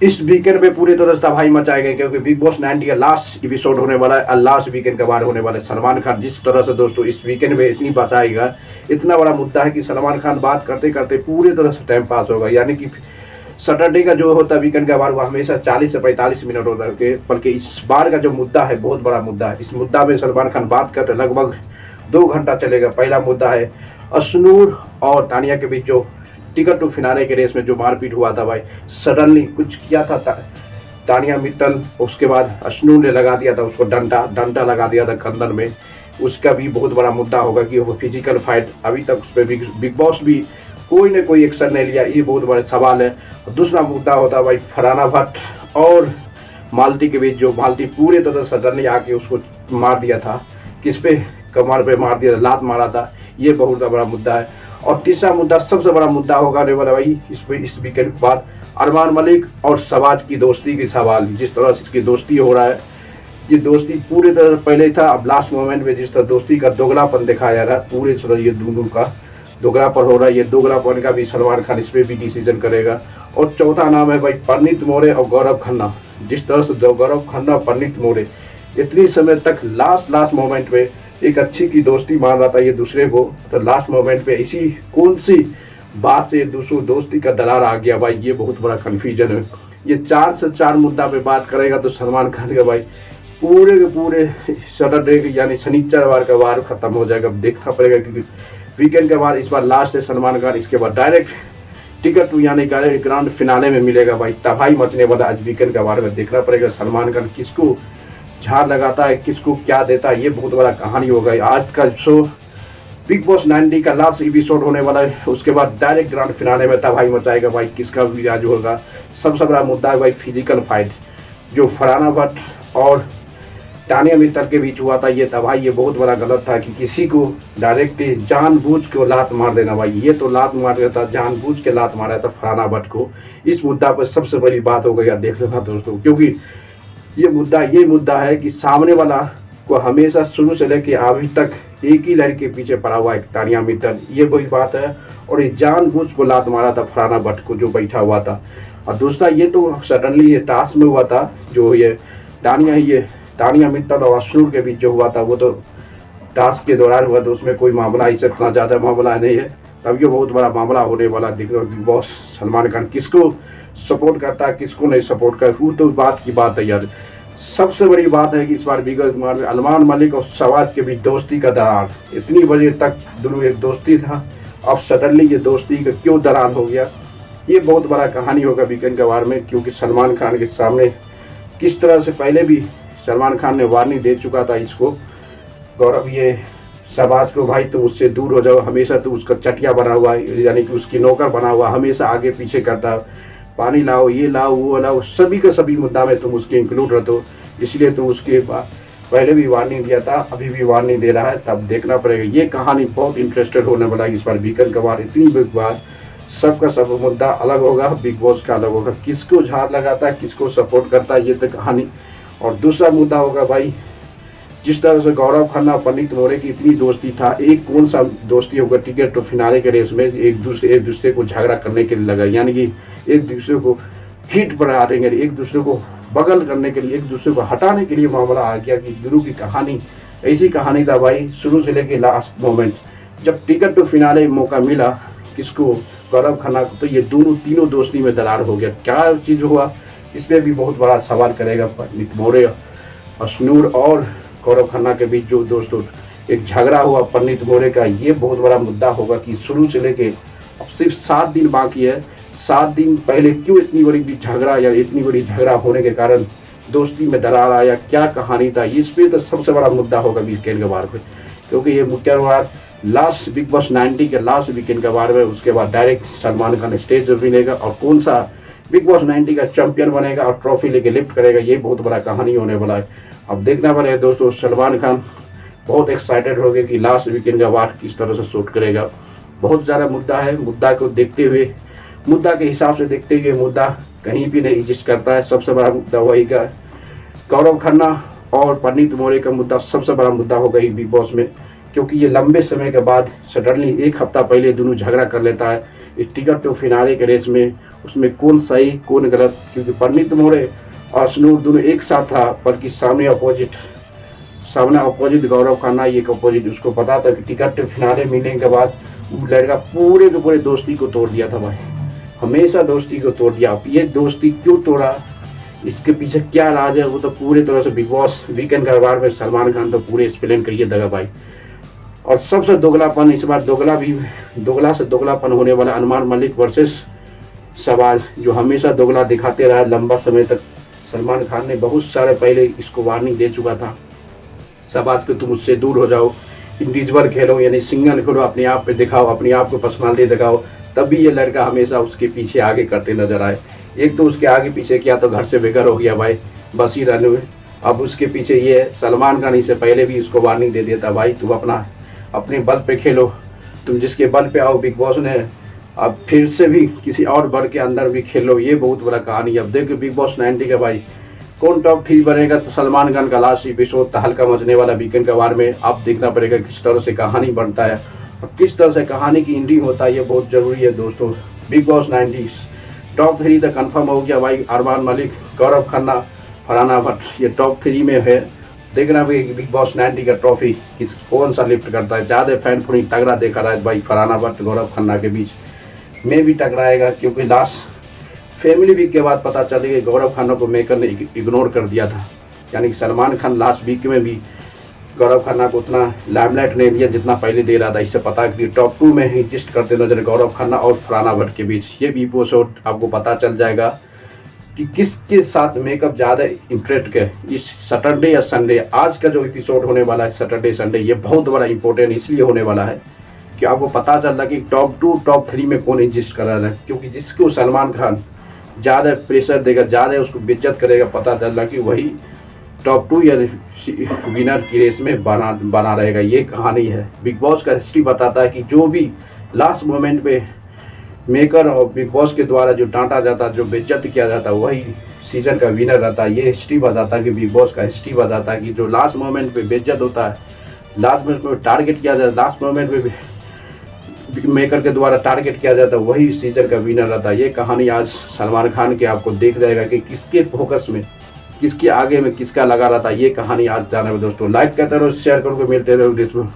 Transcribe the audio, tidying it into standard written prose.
इस वीकेंड पे पूरी तरह से तबाही मचाए गए, क्योंकि बिग बॉस 90 का लास्ट एपिसोड होने वाला है और लास्ट वीकेंड का बार होने वाला है। सलमान खान जिस तरह से दोस्तों इस वीकेंड में इतनी बचाएगा, इतना बड़ा मुद्दा है कि सलमान खान बात करते करते पूरी तरह से टाइम पास होगा। यानी कि सैटरडे का जो होता है वीकेंड का बार, वो हमेशा 40 से 45 मिनट होता है, बल्कि इस बार का जो मुद्दा है बहुत बड़ा मुद्दा है। इस मुद्दा में सलमान खान बात करते लगभग 2 घंटा चलेगा। पहला मुद्दा है अशनूर और तानिया के बीच जो टिकट टू फिनाले के रेस में जो मारपीट हुआ था भाई, सडनली कुछ किया था तानिया मित्तल, उसके बाद अशनूर ने लगा दिया था उसको डंडा लगा दिया था कंधर में। उसका भी बहुत बड़ा मुद्दा होगा कि वो फिजिकल फाइट, अभी तक उस पर बिग बॉस भी कोई ना कोई एक्शन नहीं लिया, ये बहुत बड़ा सवाल है। दूसरा मुद्दा होता है भाई फरहाना भट्ट और मालती के बीच, जो मालती पूरे तरह सडनली आके उसको मार दिया था, किस पे, कमर पे मार दिया था, लात मारा था, ये बहुत बड़ा मुद्दा है। और तीसरा मुद्दा सबसे बड़ा मुद्दा होगा वाला भाई इस वीकेंड के बाद अरमान मलिक और शहबाज की दोस्ती की सवाल। जिस तरह से इसकी दोस्ती हो रहा है, ये दोस्ती पूरी तरह पहले था, अब लास्ट मोमेंट में जिस तरह दोस्ती का दोगलापन दिखाया जा रहा है, पूरी तरह ये दोनों का दोगलापन हो रहा है। ये दोगलापन का भी सलमान खान इस पर भी डिसीजन करेगा। और चौथा नाम है भाई परनीत मोरे और गौरव खन्ना। जिस तरह से गौरव खन्ना और परनीत मोरे इतनी समय तक लास्ट मोमेंट में एक अच्छी की दोस्ती मान रहा था ये दूसरे को, तो लास्ट मोमेंट पे इसी कौन सी बात से दूसरों दोस्ती का दरार आ गया भाई, ये बहुत बड़ा कन्फ्यूजन है। ये 4 से 4 मुद्दा पे बात करेगा तो सलमान खान का भाई पूरे के पूरे सैटरडे यानी शनिचरवार का वार खत्म हो जाएगा। देखना पड़ेगा क्योंकि वीकेंड का वार इस बार लास्ट है सलमान खान, इसके बाद डायरेक्ट टिकट टू यानी ग्रांड फिनाले में मिलेगा भाई। तबाही मचने वाला आज वीकेंड का वार में देखना पड़ेगा सलमान खान किसको झाड़ लगाता है, किसको क्या देता है, ये बहुत बड़ा कहानी होगा। आज का शो बिग बॉस 90 का लास्ट एपिसोड होने वाला है, उसके बाद डायरेक्ट ग्रांड फिनाले में तबाही मचाएगा भाई, किसका भी आज होगा। सबसे बड़ा मुद्दा है भाई फिजिकल फाइट, जो फरहाना भट्ट और तानिया मित्तल के बीच हुआ था, ये तबाही ये बहुत बड़ा गलत था कि किसी को डायरेक्ट जानबूझ के लात मार देना भाई, ये तो लात मार दिया था, जानबूझ के लात मारा था फरहाना भट्ट को। इस मुद्दा पर सबसे बड़ी बात हो गई देख लेना दोस्तों, क्योंकि ये मुद्दा है कि सामने वाला को हमेशा शुरू से लेके अभी तक एक ही लड़के के पीछे पड़ा हुआ है तानिया मित्तल, ये वही बात है। और ये जानबूझ को लात मारा था फरहाना भट्ट को जो बैठा हुआ था। और दूसरा ये तो सडनली ये टास्क में हुआ था, जो ये तानिया मित्तल और अशनूर के बीच जो हुआ था, वो तो टास्क के दौरान हुआ, तो उसमें कोई मामला इससे इतना ज़्यादा मामला नहीं है। तब ये बहुत बड़ा मामला होने वाला दिख रहा है। बिग बॉस सलमान खान किसको सपोर्ट करता है, किसको नहीं सपोर्ट करता, वो तो बात की बात है यार। सबसे बड़ी बात है कि इस बार बिग बॉस में अरमान मलिक और शहबाज के बीच दोस्ती का दरार, इतनी बजे तक दोनों एक दोस्ती था, अब सडनली ये दोस्ती का क्यों दरार हो गया, ये बहुत बड़ा कहानी होगा वीकेंड के वार में। क्योंकि सलमान खान के सामने किस तरह से पहले भी सलमान खान ने वार्निंग दे चुका था इसको, गौरव ये शहबाज को, भाई तो उससे दूर हो जाओ, हमेशा तो उसका चटिया बना हुआ है, यानी कि उसकी नौकर बना हुआ, हमेशा आगे पीछे करता, पानी लाओ, ये लाओ, वो लाओ, सभी का सभी मुद्दा में तुम उसके इंक्लूड रहते हो, इसलिए तो उसके पहले भी वार्निंग दिया था, अभी भी वार्निंग दे रहा है। तब देखना पड़ेगा, ये कहानी बहुत इंटरेस्टेड होने वाला है इस बार वीकेंड का वार। इतनी बिग बार सबका सब मुद्दा अलग होगा, बिग बॉस का अलग होगा, किसको झाड़ लगाता है, किसको सपोर्ट करता है, ये तो कहानी। और दूसरा मुद्दा होगा भाई जिस तरह से गौरव खन्ना और परनीत मोरे की इतनी दोस्ती था, एक कौन सा दोस्ती होगा टिकट तो फिनाले के रेस में एक दूसरे को झगड़ा करने के लिए लगा, यानी कि एक दूसरे को हिट बना देंगे, एक दूसरे को बगल करने के लिए, एक दूसरे को हटाने के लिए मामला आ गया। कि गुरु की कहानी ऐसी कहानी था भाई, शुरू से लेके लास्ट मोमेंट जब टिकट टू फिनाले मौका मिला किसको, गौरव खन्ना को, तो ये तीनों दोस्ती में दरार हो गया। क्या चीज़ हुआ इस पर भी बहुत बड़ा सवाल करेगा परनीत मोरे, अशनूर और गौरव खन्ना के बीच जो दोस्तों एक झगड़ा हुआ परनीत मोरे का, ये बहुत बड़ा मुद्दा होगा कि शुरू से लेके अब सिर्फ 7 दिन बाकी है, 7 दिन पहले क्यों इतनी बड़ी झगड़ा या इतनी बड़ी झगड़ा होने के कारण दोस्ती में दरार आया, क्या कहानी था, इस पर तो सबसे बड़ा मुद्दा होगा वीकेंड के बार में। क्योंकि ये मुख्य वार लास्ट बिग बॉस 90 के लास्ट वीकेंड के बार में, उसके बाद डायरेक्ट सलमान खान स्टेज पर मिलेगा और कौन सा बिग बॉस 90 का चैंपियन बनेगा और ट्रॉफी लेके लिफ्ट करेगा, ये बहुत बड़ा कहानी होने वाला है। अब देखना पड़ेगा दोस्तों, सलमान खान बहुत एक्साइटेड हो गए कि लास्ट वीकेंड का वार किस तरह से शूट करेगा। बहुत ज़्यादा मुद्दा है, मुद्दा को देखते हुए, मुद्दा के हिसाब से देखते हुए मुद्दा कहीं भी नहीं एग्जिस्ट करता है। सबसे बड़ा मुद्दा वही का गौरव खन्ना और परनीत मोरे का मुद्दा सबसे बड़ा मुद्दा होगा बिग बॉस में, क्योंकि ये लंबे समय के बाद सडनली एक हफ्ता पहले दोनों झगड़ा कर लेता है इस टिकट टू फिनाले के रेस में, उसमें कौन सही कौन गलत, क्योंकि परनीत मोरे और स्नूर दोनों एक साथ था, पर कि सामने अपोजिट गौरव खन्ना एक अपोजिट, उसको पता था कि टिकट फिनाले मिलने के बाद वो लड़का पूरे के पूरे दोस्ती को तोड़ दिया था भाई, हमेशा दोस्ती को तोड़ दिया। अब ये दोस्ती क्यों तोड़ा, इसके पीछे क्या राज है, वो तो पूरे तरह से बिग बॉस वीकेंड गरबार में सलमान खान तो पूरे एक्सप्लेन करिए दगा भाई। और सबसे दोगलापन इस बार दोगला से दोगलापन होने वाला अनुमान मलिक वर्सेस शहबाज, जो हमेशा दोगला दिखाते रहा लंबा समय तक। सलमान खान ने बहुत सारे पहले इसको वार्निंग दे चुका था, शहबाज को तुम उससे दूर हो जाओ, इंडिविजुअल खेलो यानी सिंगल खेलो, अपने आप पे दिखाओ, अपने आप को पर्सनालिटी दिखाओ, तभी ये लड़का हमेशा उसके पीछे आगे करते नजर आए। एक तो उसके आगे पीछे किया तो घर से बेघर हो गया भाई, बस ही रहने हुए। अब उसके पीछे ये सलमान खान इससे पहले भी उसको वार्निंग दे दिया था, भाई तुम अपने बल पे खेलो, तुम जिसके बल पे आओ बिग बॉस ने अब फिर से भी किसी और बल के अंदर भी खेलो, ये बहुत बड़ा कहानी है। अब देखो बिग बॉस 90 का भाई कौन टॉप 3 बनेगा, तो सलमान खान का लास्ट एपिसोड हल्का मचने वाला वीकेंड का वार में अब देखना पड़ेगा किस तरह से कहानी बनता है और किस तरह से कहानी की एंडिंग होता है, ये बहुत ज़रूरी है दोस्तों। बिग बॉस 90 टॉप 3 तक कन्फर्म हो गया भाई, अरमान मलिक, गौरव खन्ना, फरहाना भट्ट, ये टॉप 3 में है। देखना भाई बिग बॉस 90 का ट्रॉफी कौन सा लिफ्ट करता है। ज़्यादा फैन फुनी तगड़ा देखा रहा है भाई, फरहाना भट्ट गौरव खन्ना के बीच में भी टकराएगा, क्योंकि लास्ट फैमिली वीक के बाद पता चलेगा कि गौरव खन्ना को मेकर ने इग्नोर कर दिया था, यानी कि सलमान खान लास्ट वीक में भी गौरव खन्ना को उतना लाइमलाइट नहीं दिया जितना पहले दे रहा था। इससे पता है कि टॉप 2 में ही जिस्ट करते नजर गौरव खन्ना और फरहाना भट्ट के बीच। ये भी एपिसोड आपको पता चल जाएगा कि किसके साथ मेकअप ज़्यादा इंटरेस्ट है इस सैटरडे या संडे। आज का जो एपिसोड होने वाला है सैटरडे संडे, ये बहुत बड़ा इंपॉर्टेंट इसलिए होने वाला है कि आपको पता चल रहा है कि टॉप 2 टॉप 3 में कौन एग्जिस्ट कर रहा है, क्योंकि जिसको सलमान खान ज़्यादा प्रेशर देगा, ज़्यादा उसको बेइज्जत करेगा, पता चल रहा कि वही टॉप 2 या विनर की रेस में बना रहेगा। ये कहानी है। बिग बॉस का हिस्ट्री बताता है कि जो भी लास्ट मोमेंट पे मेकर और बिग बॉस के द्वारा जो डांटा जाता, जो बेइज्जत किया जाता, वही सीजन का विनर रहता है। ये हिस्ट्री बताता है कि बिग बॉस का हिस्ट्री बताता है कि जो लास्ट मोमेंट पे बेइज्जत होता है, लास्ट मोमेंट में टारगेट किया जाता है, लास्ट मोमेंट में मेकर के द्वारा टारगेट किया जाता है, वही सीजन का विनर रहता है। ये कहानी आज सलमान खान के आपको देख जाएगा कि किसके फोकस में, किसके आगे में किसका लगा रहता है। ये कहानी आज जाने में दोस्तों लाइक करते रहो, शेयर करो, मिलते रहो।